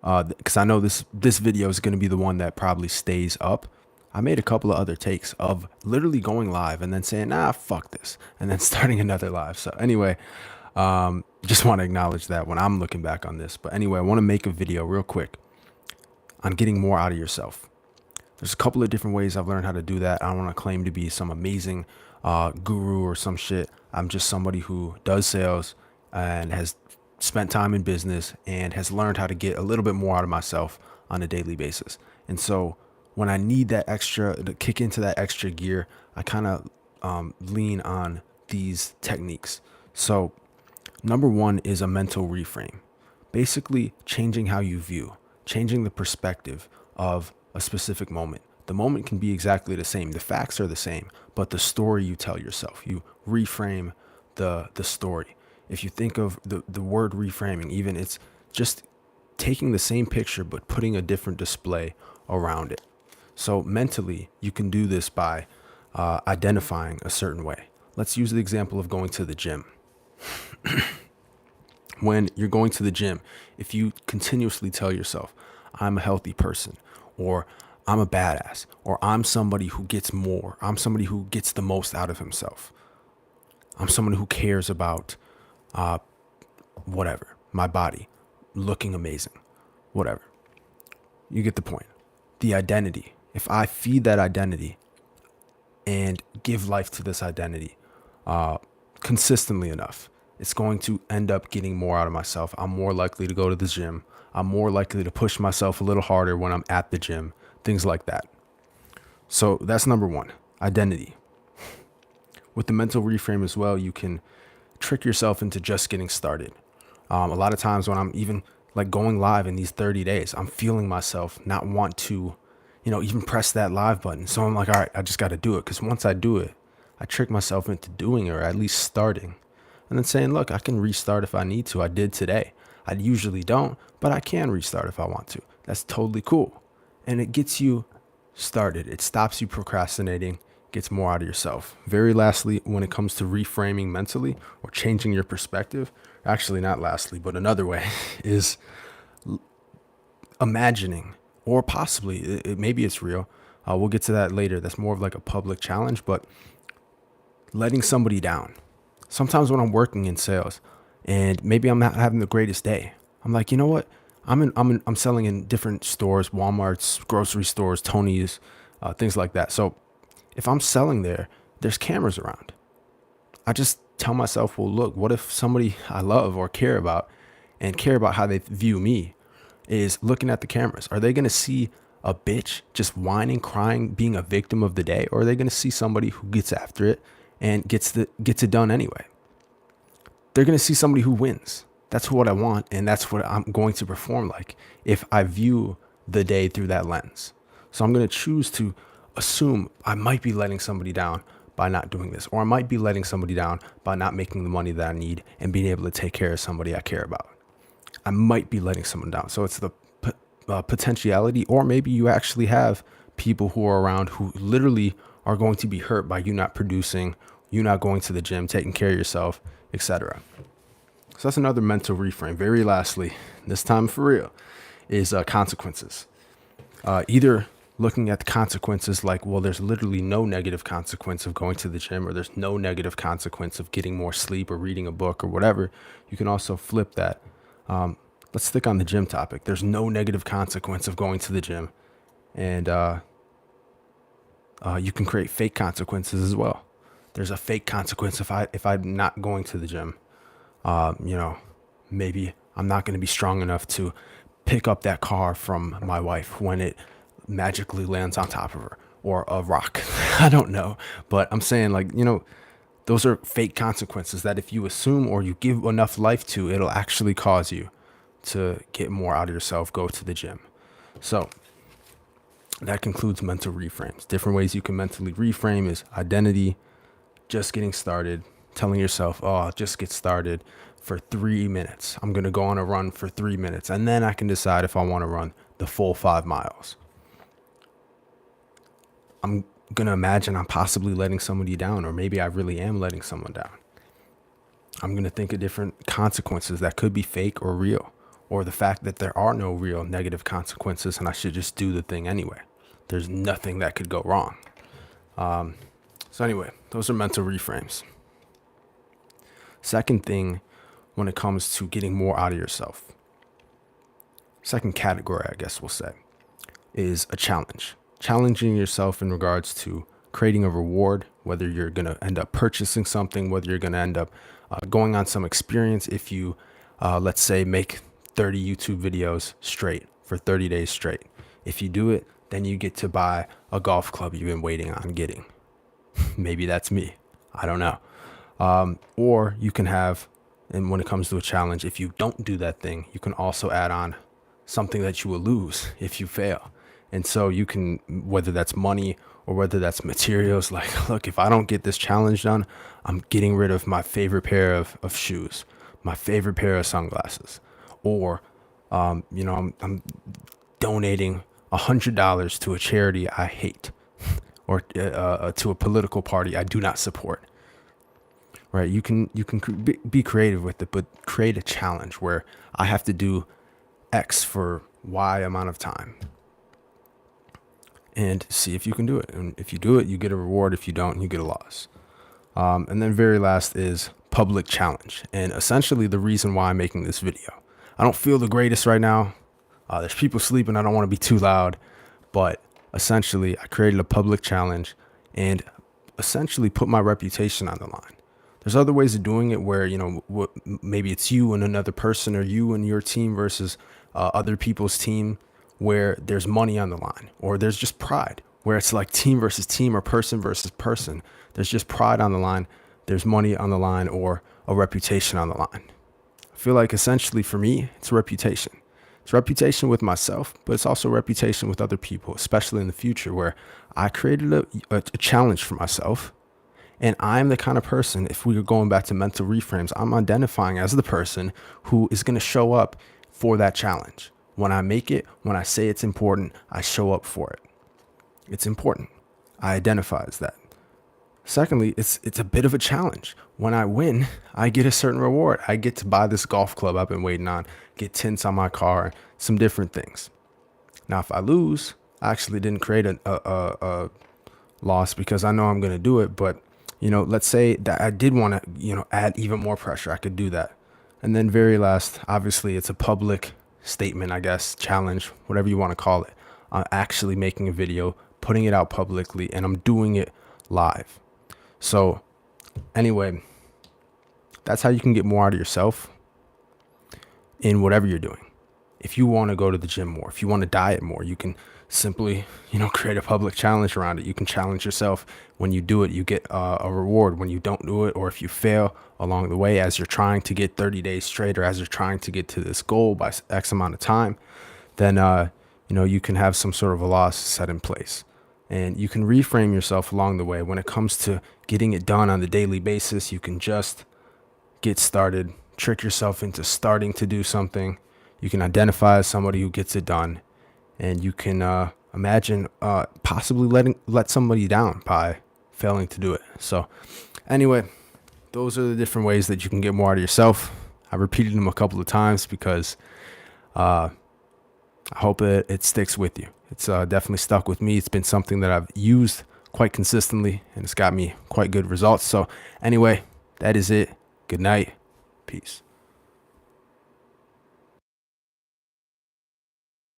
Because I know this video is going to be the one that probably stays up. I made a couple of other takes of literally going live and then saying, nah, fuck this, and then starting another live. So anyway, just want to acknowledge that when I'm looking back on this. But anyway, I want to make a video real quick on getting more out of yourself. There's a couple of different ways I've learned how to do that. I don't want to claim to be some amazing guru or some shit. I'm just somebody who does sales and has spent time in business and has learned how to get a little bit more out of myself on a daily basis. And so when I need that extra to kick into that extra gear, I kind of lean on these techniques. So number one is a mental reframe, basically changing how you view, changing the perspective of a specific moment. The moment can be exactly the same. The facts are the same, but the story you tell yourself, you reframe the story. If you think of the word reframing, even it's just taking the same picture but putting a different display around it. So mentally, you can do this by identifying a certain way. Let's use the example of going to the gym. When you're going to the gym, if you continuously tell yourself, I'm a healthy person, or I'm a badass, or I'm somebody who gets more, I'm somebody who gets the most out of himself, I'm someone who cares about whatever, my body, looking amazing, whatever. You get the point. The identity. If I feed that identity and give life to this identity consistently enough, it's going to end up getting more out of myself. I'm more likely to go to the gym. I'm more likely to push myself a little harder when I'm at the gym, things like that. So that's number one, identity. With the mental reframe as well, you can trick yourself into just getting started. A lot of times when I'm even like going live in these 30 days, I'm feeling myself not want to, even press that live button. So I'm like, all right, I just got to do it. Because once I do it, I trick myself into doing it, or at least starting. And then saying, look, I can restart if I need to. I did today. I usually don't, but I can restart if I want to. That's totally cool. And it gets you started. It stops you procrastinating, gets more out of yourself. Very lastly, when it comes to reframing mentally or changing your perspective, actually not lastly, but another way is imagining, or possibly maybe it's real. We'll get to that later. That's more of like a public challenge, but letting somebody down. Sometimes when I'm working in sales and maybe I'm not having the greatest day, I'm like, you know what? I'm selling in different stores, Walmart's, grocery stores, Tony's, things like that. So if I'm selling there, there's cameras around. I just tell myself, well, look, what if somebody I love or care about and care about how they view me is looking at the cameras? Are they going to see a bitch just whining, crying, being a victim of the day? Or are they going to see somebody who gets after it and gets it done anyway? They're going to see somebody who wins. That's what I want. And that's what I'm going to perform like if I view the day through that lens. So I'm going to choose to assume I might be letting somebody down by not doing this, or I might be letting somebody down by not making the money that I need and being able to take care of somebody I care about. I might be letting someone down. So it's the potentiality, or maybe you actually have people who are around who literally are going to be hurt by you not producing, you not going to the gym, taking care of yourself, etc. So that's another mental reframe. Very lastly, this time for real, is consequences. Either looking at the consequences like, well, there's literally no negative consequence of going to the gym, or there's no negative consequence of getting more sleep or reading a book or whatever. You can also flip that. Let's stick on the gym topic. There's no negative consequence of going to the gym. And you can create fake consequences as well. There's a fake consequence if I'm not going to the gym. Maybe I'm not going to be strong enough to pick up that car from my wife when it magically lands on top of her, or a rock. I don't know. But I'm saying, like, those are fake consequences that if you assume or you give enough life to, it'll actually cause you to get more out of yourself, go to the gym. So that concludes mental reframes. Different ways you can mentally reframe is identity, just getting started, telling yourself, oh, just get started for 3 minutes. I'm going to go on a run for 3 minutes, and then I can decide if I want to run the full 5 miles. I'm going to imagine I'm possibly letting somebody down, or maybe I really am letting someone down. I'm going to think of different consequences that could be fake or real, or the fact that there are no real negative consequences and I should just do the thing anyway. There's nothing that could go wrong. So anyway, those are mental reframes. Second thing, when it comes to getting more out of yourself, second category, I guess we'll say, is a challenge. Challenging yourself in regards to creating a reward, whether you're going to end up purchasing something, whether you're going to end up going on some experience. If you, let's say, make 30 YouTube videos straight for 30 days straight. If you do it, then you get to buy a golf club you've been waiting on getting. Maybe that's me. I don't know. Or you can have, and when it comes to a challenge, if you don't do that thing, you can also add on something that you will lose if you fail. And so you can, whether that's money or whether that's materials, like, look, if I don't get this challenge done, I'm getting rid of my favorite pair of shoes, my favorite pair of sunglasses, or, I'm donating $100 to a charity I hate, or to a political party I do not support. Right? You can be creative with it, but create a challenge where I have to do X for Y amount of time, and see if you can do it. And if you do it, you get a reward. If you don't, you get a loss. And then very last is public challenge. And essentially the reason why I'm making this video. I don't feel the greatest right now. There's people sleeping. I don't want to be too loud, but essentially I created a public challenge and essentially put my reputation on the line. There's other ways of doing it where, maybe it's you and another person, or you and your team versus other people's team, where there's money on the line, or there's just pride, where it's like team versus team or person versus person. There's just pride on the line. There's money on the line, or a reputation on the line. I feel like essentially for me, it's reputation. It's reputation with myself, but it's also reputation with other people, especially in the future, where I created a challenge for myself. And I'm the kind of person, if we are going back to mental reframes, I'm identifying as the person who is going to show up for that challenge. When I make it, when I say it's important, I show up for it. It's important. I identify as that. Secondly, it's a bit of a challenge. When I win, I get a certain reward. I get to buy this golf club I've been waiting on, get tints on my car, some different things. Now, if I lose, I actually didn't create a loss because I know I'm going to do it. But, let's say that I did want to, add even more pressure. I could do that. And then very last, obviously, it's a public statement, I guess, challenge, whatever you want to call it. I'm actually making a video, putting it out publicly, and I'm doing it live. So anyway, that's how you can get more out of yourself in whatever you're doing. If you want to go to the gym more, if you want to diet more, you can simply, create a public challenge around it. You can challenge yourself. When you do it, you get a reward. When you don't do it, or if you fail along the way as you're trying to get 30 days straight, or as you're trying to get to this goal by X amount of time, then, you can have some sort of a loss set in place. And you can reframe yourself along the way. When it comes to getting it done on the daily basis, you can just get started, trick yourself into starting to do something. You can identify as somebody who gets it done, and you can imagine possibly let somebody down by failing to do it. So anyway, those are the different ways that you can get more out of yourself. I repeated them a couple of times because I hope it sticks with you. It's definitely stuck with me. It's been something that I've used quite consistently, and it's got me quite good results. So anyway, that is it. Good night. Peace.